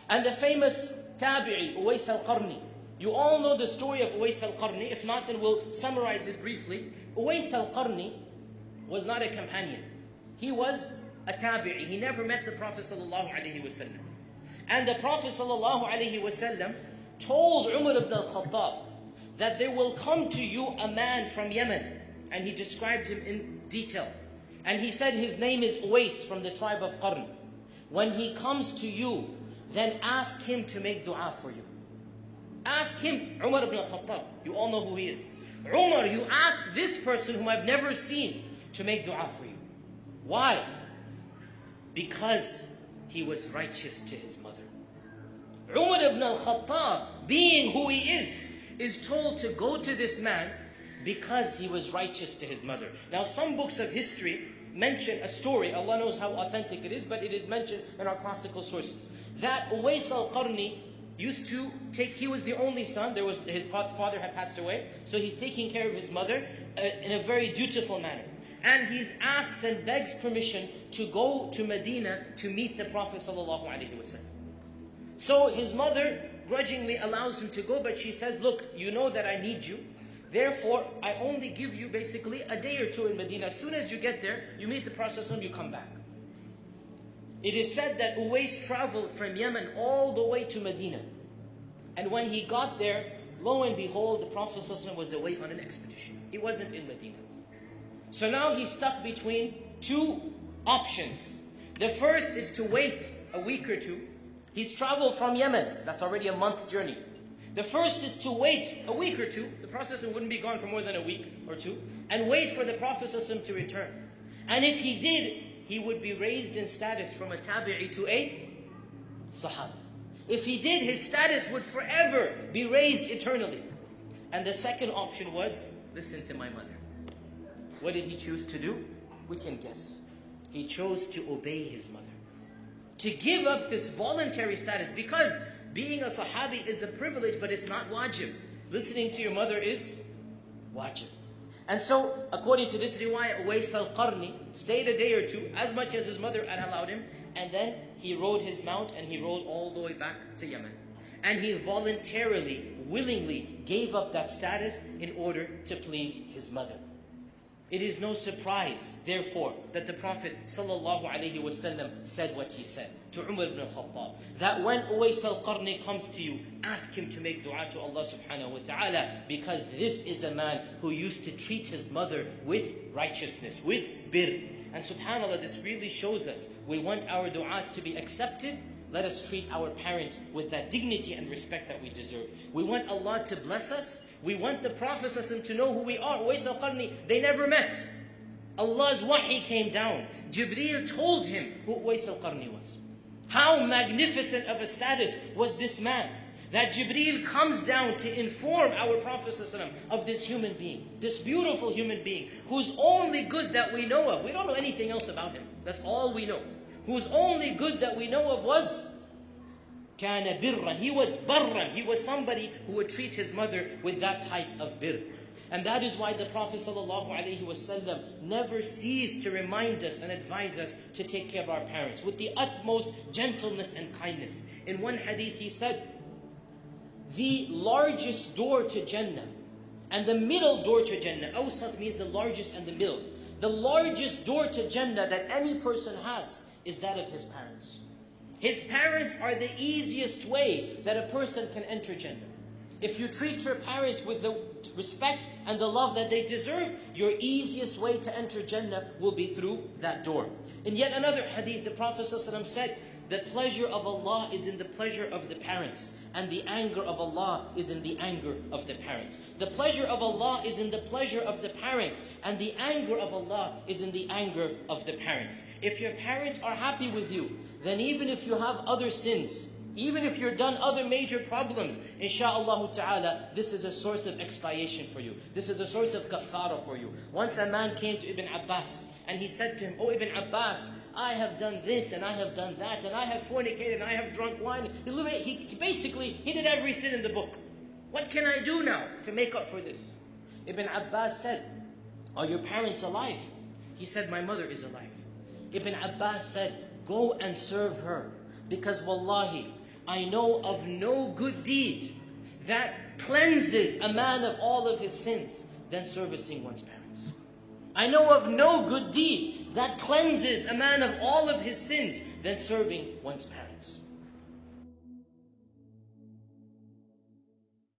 And the famous tabi'i, Uwais al-Qarni. You all know the story of Uwais al-Qarni. If not, then we'll summarize it briefly. Uwais al-Qarni was not a companion. He was a tabi'i. He never met the Prophet ﷺ. And the Prophet ﷺ told Umar ibn al-Khattab that there will come to you a man from Yemen. And he described him in detail. And he said his name is Uwais from the tribe of Qarn. When he comes to you, then ask him to make dua for you. Ask him, Umar ibn al-Khattab. You all know who he is. Umar, you ask this person whom I've never seen to make dua for you. Why? Because he was righteous to his mother. Umar ibn al-Khattab, being who he is told to go to this man because he was righteous to his mother. Now some books of history mention a story, Allah knows how authentic it is, but it is mentioned in our classical sources, that Uwais al-Qarni used to take, he was the only son, his father had passed away, so he's taking care of his mother in a very dutiful manner. And he asks and begs permission to go to Medina to meet the Prophet ﷺ. So his mother grudgingly allows him to go, but she says, look, you know that I need you. Therefore, I only give you basically a day or two in Medina. As soon as you get there, you meet the Prophet and you come back. It is said that Uwais traveled from Yemen all the way to Medina. And when he got there, lo and behold, the Prophet was away on an expedition. He wasn't in Medina. So now he's stuck between two options. The first is to wait a week or two. He's traveled from Yemen. That's already a month's journey. The first is to wait a week or two. The Prophet wouldn't be gone for more than a week or two. And wait for the Prophet to return. And if he did, he would be raised in status from a tabi'i to a sahaba. If he did, his status would forever be raised eternally. And the second option was, listen to my mother. What did he choose to do? We can guess. He chose to obey his mother. To give up this voluntary status, because being a sahabi is a privilege, but it's not wajib. Listening to your mother is wajib. And so, according to this riwayah, Uwais al-Qarni stayed a day or two, as much as his mother had allowed him, and then he rode his mount and he rode all the way back to Yemen. And he voluntarily, willingly gave up that status in order to please his mother. It is no surprise, therefore, that the Prophet ﷺ said what he said to Umar ibn al-Khattab, that when Uwais al-Qarni comes to you, ask him to make dua to Allah subhanahu wa ta'ala, because this is a man who used to treat his mother with righteousness, with birr. And subhanAllah, this really shows us, we want our du'as to be accepted. Let us treat our parents with that dignity and respect that we deserve. We want Allah to bless us. We want the Prophet ﷺ to know who we are. Uwais al-Qarni, they never met. Allah's wahi came down. Jibreel told him who Uwais al-Qarni was. How magnificent of a status was this man, that Jibreel comes down to inform our Prophet ﷺ of this human being, this beautiful human being, whose only good that we know of, we don't know anything else about him, that's all we know, whose only good that we know of was كَانَ بِرًّا. He was barran. He was somebody who would treat his mother with that type of birr. And that is why the Prophet ﷺ never ceased to remind us and advise us to take care of our parents with the utmost gentleness and kindness. In one hadith he said, the largest door to Jannah and the middle door to Jannah, awsat means the largest and the middle. The largest door to Jannah that any person has is that of his parents. His parents are the easiest way that a person can enter Jannah. If you treat your parents with the respect and the love that they deserve, your easiest way to enter Jannah will be through that door. In yet another hadith, the Prophet ﷺ said, the pleasure of Allah is in the pleasure of the parents, and the anger of Allah is in the anger of the parents. The pleasure of Allah is in the pleasure of the parents, and the anger of Allah is in the anger of the parents. If your parents are happy with you, then even if you have other sins, even if you've done other major problems, insha'Allah ta'ala, this is a source of expiation for you. This is a source of kaffara for you. Once a man came to Ibn Abbas, and he said to him, "Oh Ibn Abbas, I have done this, and I have done that, and I have fornicated, and I have drunk wine." He basically did every sin in the book. What can I do now to make up for this? Ibn Abbas said, "Are your parents alive?" He said, "My mother is alive." Ibn Abbas said, "Go and serve her, because wallahi, I know of no good deed that cleanses a man of all of his sins than servicing one's parents. I know of no good deed that cleanses a man of all of his sins than serving one's parents.